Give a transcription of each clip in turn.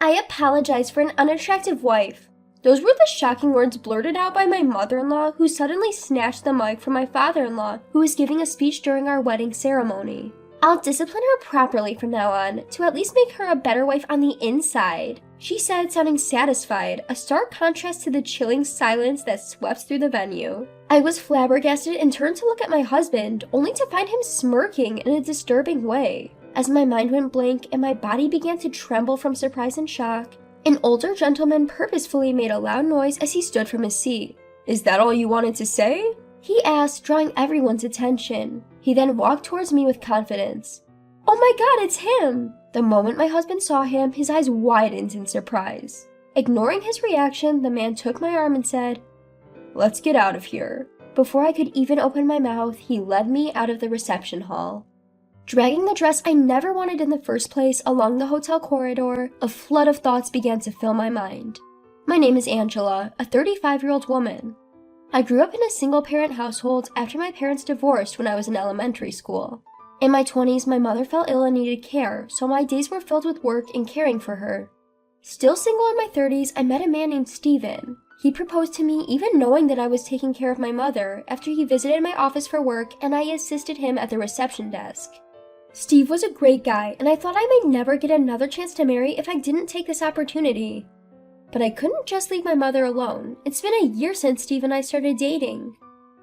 I apologize for an unattractive wife. Those were the shocking words blurted out by my mother-in-law, who suddenly snatched the mic from my father-in-law, who was giving a speech during our wedding ceremony. I'll discipline her properly from now on, to at least make her a better wife on the inside, she said, sounding satisfied, a stark contrast to the chilling silence that swept through the venue. I was flabbergasted and turned to look at my husband, only to find him smirking in a disturbing way. As my mind went blank and my body began to tremble from surprise and shock, an older gentleman purposefully made a loud noise as he stood from his seat. "Is that all you wanted to say?" he asked, drawing everyone's attention. He then walked towards me with confidence. "Oh my God, it's him!" The moment my husband saw him, his eyes widened in surprise. Ignoring his reaction, the man took my arm and said, "Let's get out of here." Before I could even open my mouth, he led me out of the reception hall. Dragging the dress I never wanted in the first place along the hotel corridor, a flood of thoughts began to fill my mind. My name is Angela, a 35-year-old woman. I grew up in a single-parent household after my parents divorced when I was in elementary school. In my 20s, my mother fell ill and needed care, so my days were filled with work and caring for her. Still single in my 30s, I met a man named Steven. He proposed to me even knowing that I was taking care of my mother after he visited my office for work and I assisted him at the reception desk. Steve was a great guy, and I thought I might never get another chance to marry if I didn't take this opportunity. But I couldn't just leave my mother alone. It's been a year since Steve and I started dating.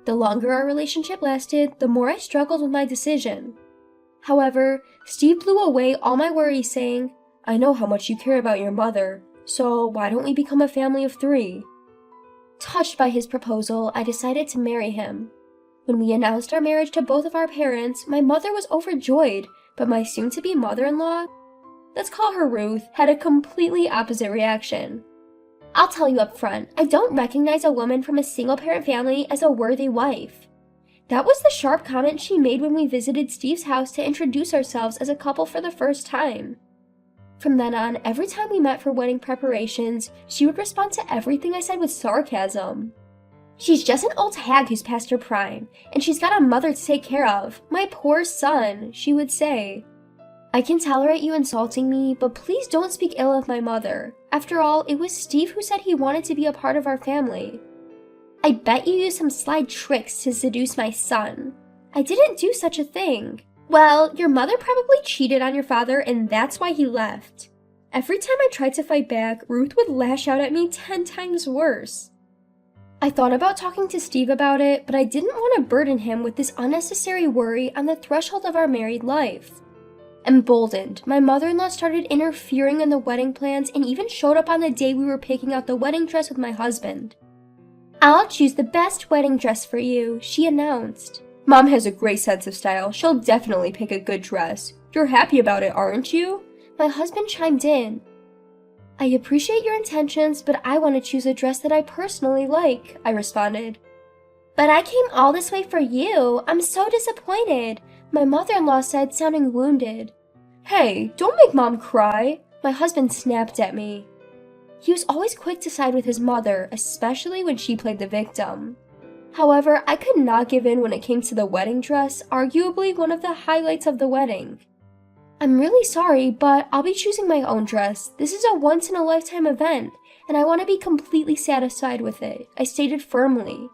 The longer our relationship lasted, the more I struggled with my decision. However, Steve blew away all my worries, saying, "I know how much you care about your mother, so why don't we become a family of 3? Touched by his proposal, I decided to marry him. When we announced our marriage to both of our parents, my mother was overjoyed, but my soon-to-be mother-in-law, let's call her Ruth, had a completely opposite reaction. I'll tell you up front, I don't recognize a woman from a single-parent family as a worthy wife. That was the sharp comment she made when we visited Steve's house to introduce ourselves as a couple for the first time. From then on, every time we met for wedding preparations, she would respond to everything I said with sarcasm. "She's just an old hag who's past her prime, and she's got a mother to take care of. My poor son," she would say. "I can tolerate you insulting me, but please don't speak ill of my mother. After all, it was Steve who said he wanted to be a part of our family. I bet you used some sly tricks to seduce my son." "I didn't do such a thing." "Well, your mother probably cheated on your father, and that's why he left." Every time I tried to fight back, Ruth would lash out at me 10 times worse. I thought about talking to Steve about it, but I didn't want to burden him with this unnecessary worry on the threshold of our married life. Emboldened, my mother-in-law started interfering in the wedding plans and even showed up on the day we were picking out the wedding dress with my husband. "I'll choose the best wedding dress for you," she announced. "Mom has a great sense of style. She'll definitely pick a good dress. You're happy about it, aren't you?" My husband chimed in. "I appreciate your intentions, but I want to choose a dress that I personally like," I responded. "But I came all this way for you. I'm so disappointed," my mother-in-law said, sounding wounded. "Hey, don't make Mom cry," my husband snapped at me. He was always quick to side with his mother, especially when she played the victim. However, I could not give in when it came to the wedding dress, arguably one of the highlights of the wedding. "I'm really sorry, but I'll be choosing my own dress. This is a once-in-a-lifetime event, and I want to be completely satisfied with it," I stated firmly.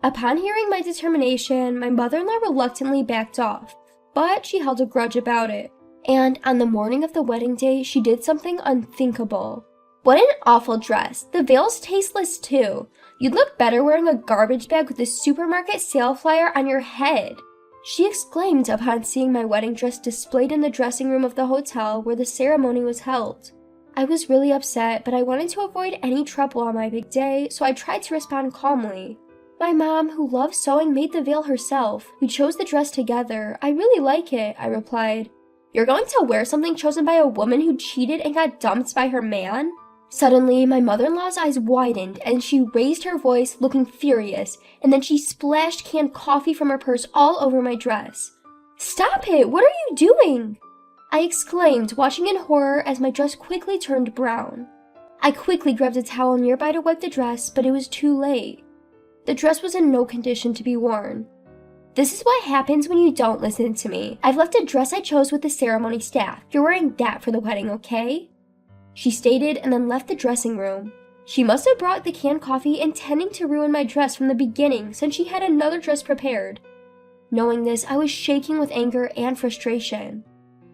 Upon hearing my determination, my mother-in-law reluctantly backed off, but she held a grudge about it. And on the morning of the wedding day, she did something unthinkable. "What an awful dress. The veil's tasteless too. You'd look better wearing a garbage bag with a supermarket sale flyer on your head," she exclaimed upon seeing my wedding dress displayed in the dressing room of the hotel where the ceremony was held. I was really upset, but I wanted to avoid any trouble on my big day, so I tried to respond calmly. "My mom, who loves sewing, made the veil herself. We chose the dress together. I really like it," I replied. "You're going to wear something chosen by a woman who cheated and got dumped by her man?" Suddenly, my mother-in-law's eyes widened and she raised her voice, looking furious, and then she splashed canned coffee from her purse all over my dress. "Stop it! What are you doing?" I exclaimed, watching in horror as my dress quickly turned brown. I quickly grabbed a towel nearby to wipe the dress, but it was too late. The dress was in no condition to be worn. "This is what happens when you don't listen to me. I've left a dress I chose with the ceremony staff. You're wearing that for the wedding, okay?" she stated, and then left the dressing room. She must have brought the canned coffee intending to ruin my dress from the beginning since she had another dress prepared. Knowing this, I was shaking with anger and frustration.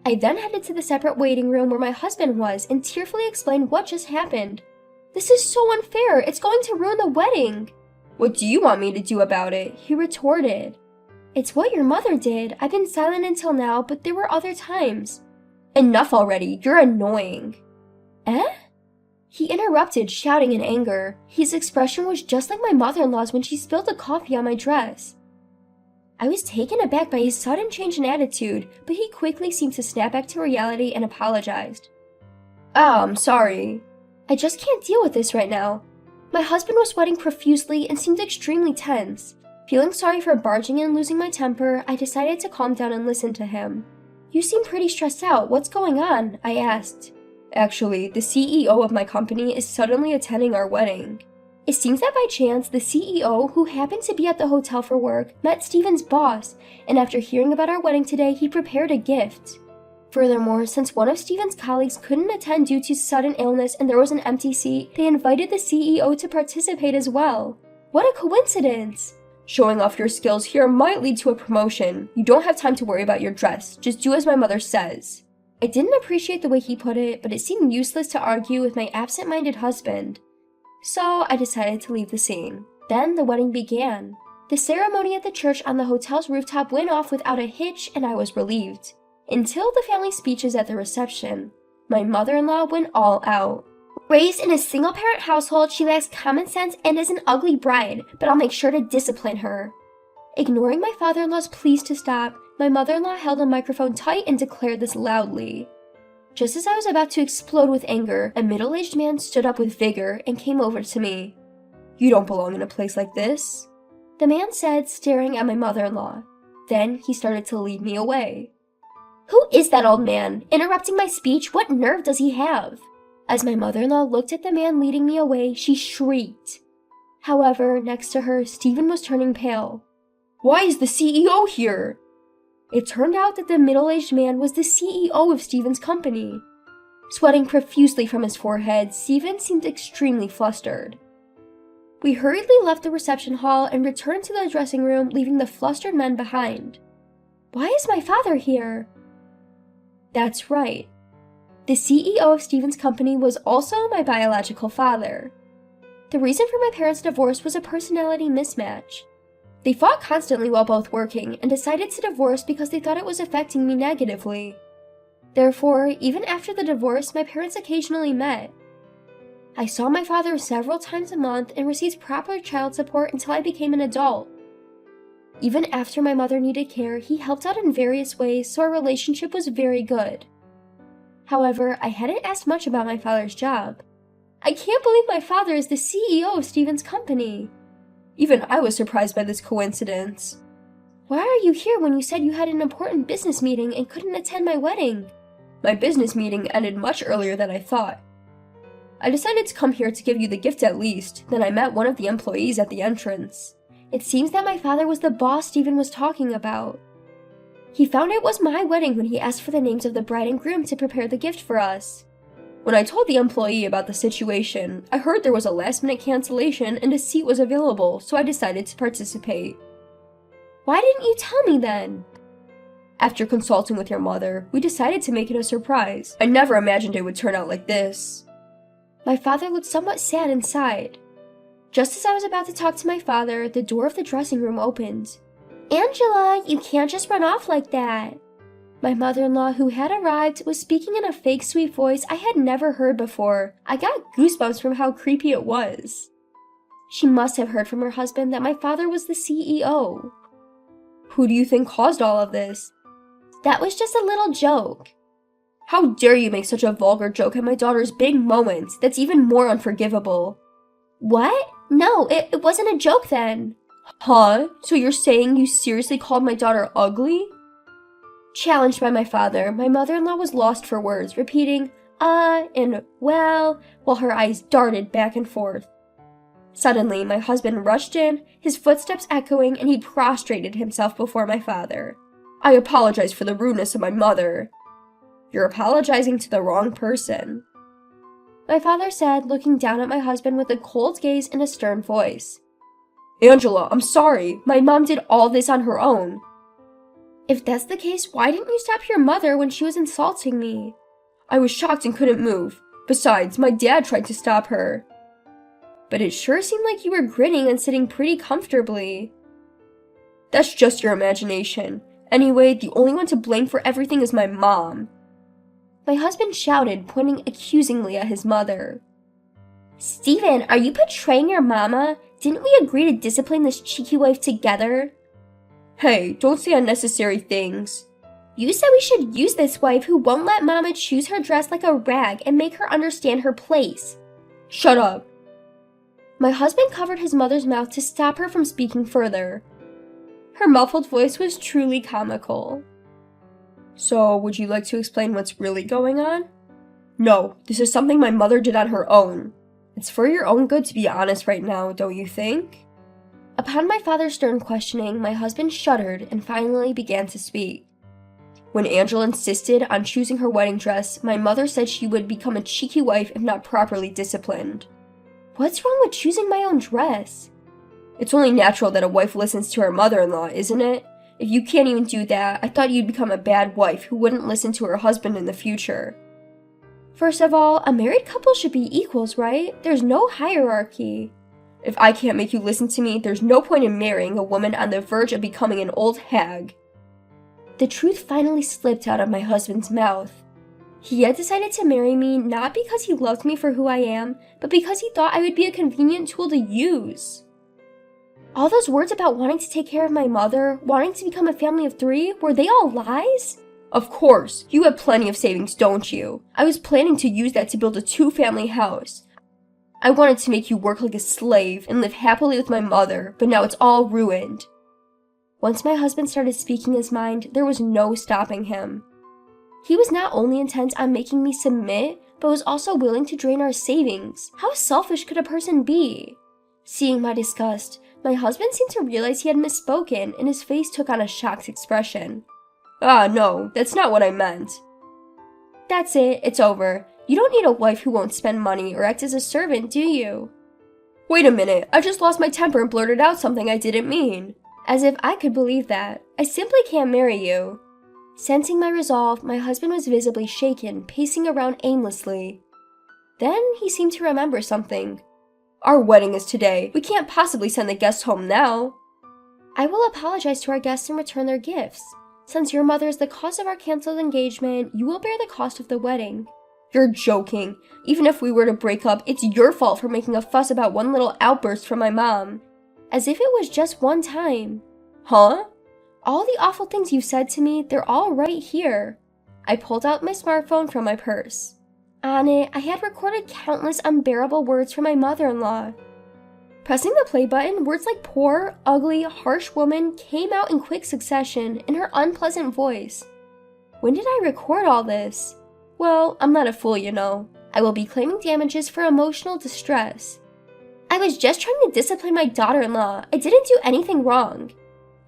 I then headed to the separate waiting room where my husband was and tearfully explained what just happened. "This is so unfair, it's going to ruin the wedding." "What do you want me to do about it?" he retorted. "It's what your mother did. I've been silent until now, but there were other times." "Enough already, you're annoying." "Eh?" He interrupted, shouting in anger. His expression was just like my mother-in-law's when she spilled the coffee on my dress. I was taken aback by his sudden change in attitude, but he quickly seemed to snap back to reality and apologized. "Oh, I'm sorry. I just can't deal with this right now." My husband was sweating profusely and seemed extremely tense. Feeling sorry for barging in and losing my temper, I decided to calm down and listen to him. "You seem pretty stressed out. What's going on?" I asked. "Actually, the CEO of my company is suddenly attending our wedding." It seems that by chance, the CEO, who happened to be at the hotel for work, met Steven's boss, and after hearing about our wedding today, he prepared a gift. Furthermore, since one of Steven's colleagues couldn't attend due to sudden illness and there was an empty seat, they invited the CEO to participate as well. What a coincidence! "Showing off your skills here might lead to a promotion. You don't have time to worry about your dress. Just do as my mother says." I didn't appreciate the way he put it, but it seemed useless to argue with my absent-minded husband. So I decided to leave the scene. Then the wedding began. The ceremony at the church on the hotel's rooftop went off without a hitch, and I was relieved. Until the family speeches at the reception. My mother-in-law went all out. "Raised in a single-parent household, she lacks common sense and is an ugly bride, but I'll make sure to discipline her." Ignoring my father-in-law's pleas to stop, my mother-in-law held the microphone tight and declared this loudly. Just as I was about to explode with anger, a middle-aged man stood up with vigor and came over to me. "You don't belong in a place like this," the man said, staring at my mother-in-law. Then he started to lead me away. "Who is that old man? Interrupting my speech? What nerve does he have?" As my mother-in-law looked at the man leading me away, she shrieked. However, next to her, Stephen was turning pale. "Why is the CEO here?" It turned out that the middle-aged man was the CEO of Stephen's company. Sweating profusely from his forehead, Stephen seemed extremely flustered. We hurriedly left the reception hall and returned to the dressing room, leaving the flustered men behind. "Why is my father here?" That's right. The CEO of Stephen's company was also my biological father. The reason for my parents' divorce was a personality mismatch. They fought constantly while both working and decided to divorce because they thought it was affecting me negatively. Therefore, even after the divorce, my parents occasionally met. I saw my father several times a month and received proper child support until I became an adult. Even after my mother needed care, he helped out in various ways, so our relationship was very good. However, I hadn't asked much about my father's job. I can't believe my father is the CEO of Stephen's company. Even I was surprised by this coincidence. "Why are you here when you said you had an important business meeting and couldn't attend my wedding?" "My business meeting ended much earlier than I thought. I decided to come here to give you the gift at least, then I met one of the employees at the entrance. It seems that my father was the boss Stephen was talking about. He found it was my wedding when he asked for the names of the bride and groom to prepare the gift for us. When I told the employee about the situation, I heard there was a last-minute cancellation and a seat was available, so I decided to participate." "Why didn't you tell me then?" "After consulting with your mother, we decided to make it a surprise. I never imagined it would turn out like this." My father looked somewhat sad and sighed. Just as I was about to talk to my father, the door of the dressing room opened. "Angela, you can't just run off like that." My mother-in-law, who had arrived, was speaking in a fake sweet voice I had never heard before. I got goosebumps from how creepy it was. She must have heard from her husband that my father was the CEO. "Who do you think caused all of this?" "That was just a little joke." "How dare you make such a vulgar joke at my daughter's big moment? That's even more unforgivable." "What? No, it wasn't a joke then." "Huh? So you're saying you seriously called my daughter ugly?" Challenged by my father, my mother-in-law was lost for words, repeating, and well, while her eyes darted back and forth. Suddenly, my husband rushed in, his footsteps echoing, and he prostrated himself before my father. "I apologize for the rudeness of my mother." "You're apologizing to the wrong person." my father said, looking down at my husband with a cold gaze and a stern voice. "Angela, I'm sorry. My mom did all this on her own." "If that's the case, why didn't you stop your mother when she was insulting me?" "I was shocked and couldn't move. Besides, my dad tried to stop her." "But it sure seemed like you were grinning and sitting pretty comfortably." "That's just your imagination. Anyway, the only one to blame for everything is my mom." My husband shouted, pointing accusingly at his mother. "Steven, are you betraying your mama? Didn't we agree to discipline this cheeky wife together?" "Hey, don't say unnecessary things." "You said we should use this wife who won't let mama choose her dress like a rag and make her understand her place." "Shut up." My husband covered his mother's mouth to stop her from speaking further. Her muffled voice was truly comical. "So, would you like to explain what's really going on?" "No, this is something my mother did on her own. It's for your own good to be honest right now, don't you think?" Upon my father's stern questioning, my husband shuddered and finally began to speak. "When Angela insisted on choosing her wedding dress, my mother said she would become a cheeky wife if not properly disciplined." "What's wrong with choosing my own dress?" "It's only natural that a wife listens to her mother-in-law, isn't it? If you can't even do that, I thought you'd become a bad wife who wouldn't listen to her husband in the future." "First of all, a married couple should be equals, right? There's no hierarchy." "If I can't make you listen to me, there's no point in marrying a woman on the verge of becoming an old hag." The truth finally slipped out of my husband's mouth. He had decided to marry me not because he loved me for who I am, but because he thought I would be a convenient tool to use. All those words about wanting to take care of my mother, wanting to become a family of 3, were they all lies? "Of course. You have plenty of savings, don't you? I was planning to use that to build a 2-family house. I wanted to make you work like a slave and live happily with my mother, but now it's all ruined." Once my husband started speaking his mind, there was no stopping him. He was not only intent on making me submit, but was also willing to drain our savings. How selfish could a person be? Seeing my disgust, my husband seemed to realize he had misspoken, and his face took on a shocked expression. "Ah, no, that's not what I meant." "That's it, it's over. You don't need a wife who won't spend money or act as a servant, do you?" "Wait a minute, I just lost my temper and blurted out something I didn't mean." As if I could believe that. "I simply can't marry you." Sensing my resolve, my husband was visibly shaken, pacing around aimlessly. Then he seemed to remember something. "Our wedding is today. We can't possibly send the guests home now." "I will apologize to our guests and return their gifts. Since your mother is the cause of our canceled engagement, you will bear the cost of the wedding." "You're joking. Even if we were to break up, it's your fault for making a fuss about one little outburst from my mom." "As if it was just one time." "Huh?" "All the awful things you said to me, they're all right here." I pulled out my smartphone from my purse. On it, I had recorded countless unbearable words from my mother-in-law. Pressing the play button, words like poor, ugly, harsh woman came out in quick succession in her unpleasant voice. When did I record all this? Well, I'm not a fool, you know. I will be claiming damages for emotional distress. I was just trying to discipline my daughter-in-law. I didn't do anything wrong.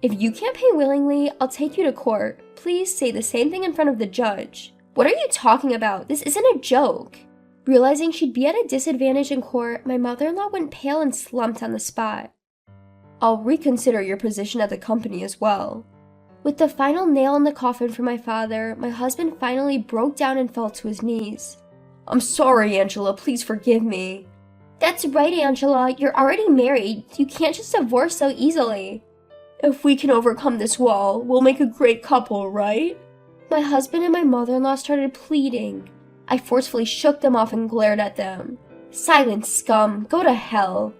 If you can't pay willingly, I'll take you to court. Please say the same thing in front of the judge. What are you talking about? This isn't a joke. Realizing she'd be at a disadvantage in court, my mother-in-law went pale and slumped on the spot. I'll reconsider your position at the company as well. With the final nail in the coffin for my father, my husband finally broke down and fell to his knees. I'm sorry, Angela. Please forgive me. That's right, Angela. You're already married. You can't just divorce so easily. If we can overcome this wall, we'll make a great couple, right? My husband and my mother-in-law started pleading. I forcefully shook them off and glared at them. Silence, scum. Go to hell.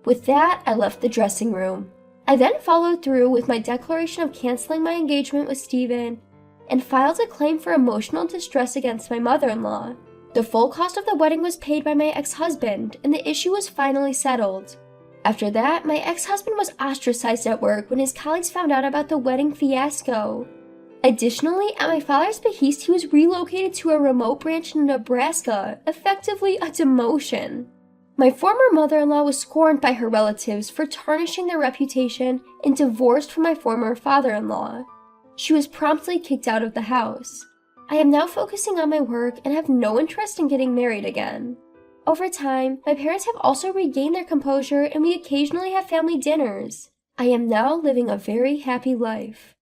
With that, I left the dressing room. I then followed through with my declaration of canceling my engagement with Steven and filed a claim for emotional distress against my mother-in-law. The full cost of the wedding was paid by my ex-husband, and the issue was finally settled. After that, my ex-husband was ostracized at work when his colleagues found out about the wedding fiasco. Additionally, at my father's behest, he was relocated to a remote branch in Nebraska, effectively a demotion. My former mother-in-law was scorned by her relatives for tarnishing their reputation and divorced from my former father-in-law. She was promptly kicked out of the house. I am now focusing on my work and have no interest in getting married again. Over time, my parents have also regained their composure and we occasionally have family dinners. I am now living a very happy life.